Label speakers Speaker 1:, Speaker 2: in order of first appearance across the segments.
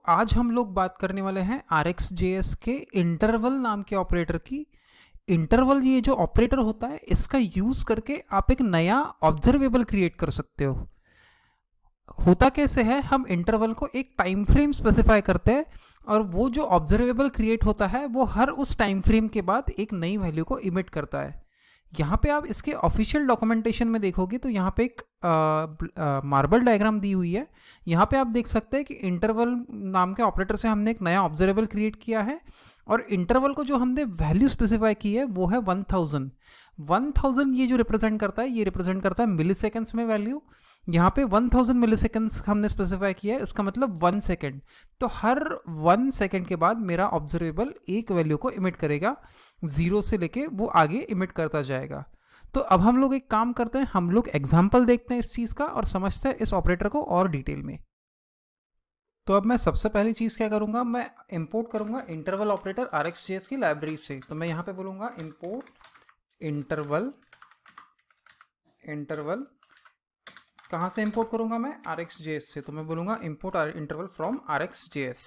Speaker 1: आज हम लोग बात करने वाले हैं RxJS के इंटरवल नाम के ऑपरेटर की। इंटरवल ये जो ऑपरेटर होता है इसका यूज करके आप एक नया ऑब्जर्वेबल क्रिएट कर सकते हो। होता कैसे है, हम इंटरवल को एक टाइम फ्रेम स्पेसिफाई करते हैं और वो जो ऑब्जर्वेबल क्रिएट होता है वो हर उस टाइम फ्रेम के बाद एक नई वैल्यू को इमिट करता है। यहाँ पे आप इसके ऑफिशियल डॉक्यूमेंटेशन में देखोगे तो यहाँ पे एक मार्बल डायग्राम दी हुई है। यहाँ पे आप देख सकते हैं कि इंटरवल नाम के ऑपरेटर से हमने एक नया ऑब्जर्वेबल क्रिएट किया है और इंटरवल को जो हमने वैल्यू स्पेसिफाई की है वो है 1000। 1000 ये जो रिप्रेजेंट करता है, ये रिप्रेजेंट करता है मिली सेकेंड्स में वैल्यू। यहाँ पे 1000 मिली सेकेंड्स हमने स्पेसिफाई किया है, इसका मतलब 1 सेकेंड। तो हर 1 सेकेंड के बाद मेरा ऑब्जर्वेबल एक वैल्यू को इमिट करेगा, 0 से लेके वो आगे इमिट करता जाएगा। तो अब हम लोग एक काम करते हैं, हम लोग एग्जाम्पल देखते हैं इस चीज़ का और समझते हैं इस ऑपरेटर को और डिटेल में। तो अब मैं सबसे पहली चीज़ क्या करूँगा, मैं इंपोर्ट करूँगा इंटरवल ऑपरेटर RxJS की लाइब्रेरी से। तो मैं यहाँ पे बोलूँगा इंपोर्ट इंटरवल कहाँ से इंपोर्ट करूँगा मैं, RxJS से। तो मैं बोलूँगा इंपोर्ट इंटरवल फ्रॉम RxJS।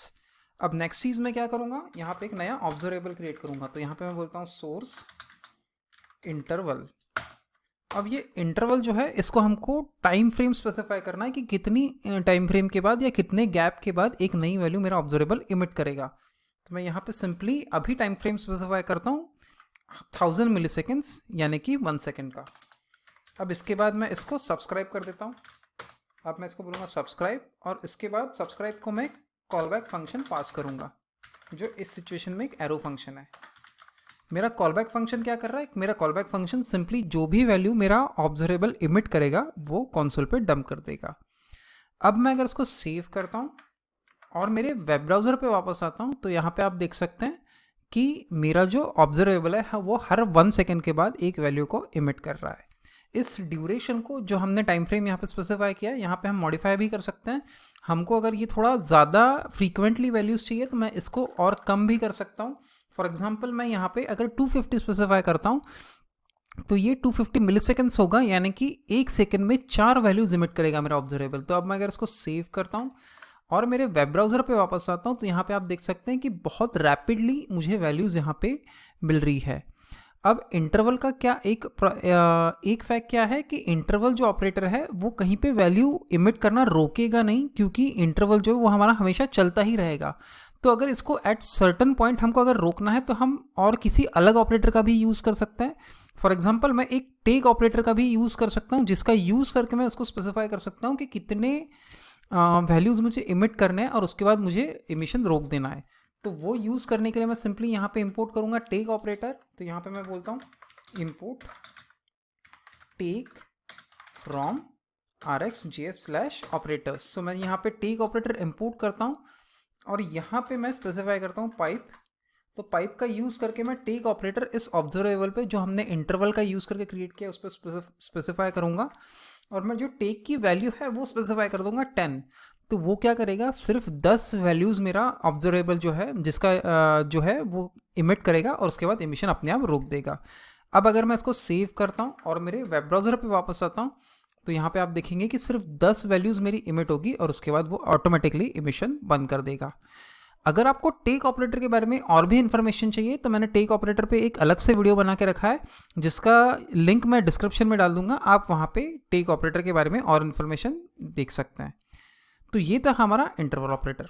Speaker 1: अब नेक्स्ट चीज़ मैं क्या करूँगा, यहाँ पे एक नया ऑब्जर्वेबल क्रिएट करूँगा। तो यहाँ पे मैं बोलता हूँ सोर्स इंटरवल। अब ये इंटरवल जो है इसको हमको टाइम फ्रेम स्पेसिफाई करना है कि कितनी टाइम फ्रेम के बाद या कितने गैप के बाद एक नई वैल्यू मेरा ऑब्जर्वेबल इमिट करेगा। तो मैं यहाँ पे सिंपली अभी टाइम फ्रेम स्पेसिफाई करता हूँ 1000 मिली सेकेंड्स यानी कि 1 सेकेंड का। अब इसके बाद मैं इसको सब्सक्राइब कर देता हूँ। अब मैं इसको बोलूँगा सब्सक्राइब और इसके बाद सब्सक्राइब को मैं कॉलबैक फंक्शन पास करूँगा जो इस सिचुएशन में एक एरो फंक्शन है। मेरा कॉलबैक फंक्शन क्या कर रहा है, मेरा कॉलबैक फंक्शन सिंपली जो भी वैल्यू मेरा ऑब्जर्वेबल इमिट करेगा वो कंसोल पे डंप कर देगा। अब मैं अगर इसको सेव करता हूँ और मेरे वेब ब्राउज़र पे वापस आता हूँ तो यहाँ पे आप देख सकते हैं कि मेरा जो ऑब्जर्वेबल है वो हर 1 सेकेंड के बाद एक वैल्यू को इमिट कर रहा है। इस ड्यूरेशन को जो हमने टाइम फ्रेम यहाँ पे स्पेसिफाई किया है यहाँ पे हम मॉडिफाई भी कर सकते हैं। हमको अगर ये थोड़ा ज़्यादा फ्रीक्वेंटली वैल्यूज़ चाहिए तो मैं इसको और कम भी कर सकता हूँ। फॉर एग्जाम्पल मैं यहाँ पे अगर 250 स्पेसिफाई करता हूँ तो ये 250 मिली सेकेंड्स होगा, यानी कि 1 सेकेंड में 4 वैल्यूज इमिट करेगा मेरा ऑब्जर्वेबल। तो अब मैं अगर इसको सेव करता हूँ और मेरे वेब ब्राउज़र पे वापस आता हूँ तो यहाँ पे आप देख सकते हैं कि बहुत रैपिडली मुझे वैल्यूज़ यहाँ पे मिल रही है। अब इंटरवल का क्या एक फैक्ट क्या है कि इंटरवल जो ऑपरेटर है वो कहीं पे वैल्यू इमिट करना रोकेगा नहीं, क्योंकि इंटरवल जो है वो हमारा हमेशा चलता ही रहेगा। तो अगर इसको एट सर्टन पॉइंट हमको अगर रोकना है तो हम और किसी अलग ऑपरेटर का भी यूज़ कर सकते हैं। फॉर एग्जांपल मैं एक टेक ऑपरेटर का भी यूज़ कर सकता हूँ जिसका यूज़ करके मैं उसको स्पेसिफाई कर सकता हूँ कि कितने वैल्यूज़ मुझे इमिट करने हैं और उसके बाद मुझे इमिशन रोक देना है। तो वो यूज़ करने के लिए मैं सिंपली यहाँ पे इंपोर्ट करूँगा टेक ऑपरेटर। तो यहाँ पे मैं बोलता हूँ इंपोर्ट टेक फ्रॉम RxJS/operators। सो मैं यहाँ पे टेक ऑपरेटर इंपोर्ट करता हूँ और यहाँ पे मैं स्पेसिफाई करता हूँ पाइप। तो पाइप का यूज़ करके मैं टेक ऑपरेटर इस ऑब्जर्वेबल पे जो हमने इंटरवल का यूज़ करके क्रिएट किया उस पर स्पेसिफाई करूँगा और मैं जो टेक की वैल्यू है वो स्पेसिफाई कर दूंगा 10। तो वो क्या करेगा, सिर्फ 10 वैल्यूज़ मेरा ऑब्जर्वेबल जो है जिसका जो है वो इमिट करेगा और उसके बाद इमिशन अपने आप रोक देगा। अब अगर मैं इसको सेव करता हूँ और मेरे वेब ब्राउज़र पे वापस आता हूँ तो यहाँ पे आप देखेंगे कि सिर्फ 10 वैल्यूज़ मेरी इमिट होगी और उसके बाद वो ऑटोमेटिकली इमिशन बंद कर देगा। अगर आपको टेक ऑपरेटर के बारे में और भी इन्फॉर्मेशन चाहिए तो मैंने टेक ऑपरेटर पे एक अलग से वीडियो बना के रखा है जिसका लिंक मैं डिस्क्रिप्शन में डाल दूंगा। आप वहाँ पे टेक ऑपरेटर के बारे में और इन्फॉर्मेशन देख सकते हैं। तो ये था हमारा इंटरवल ऑपरेटर।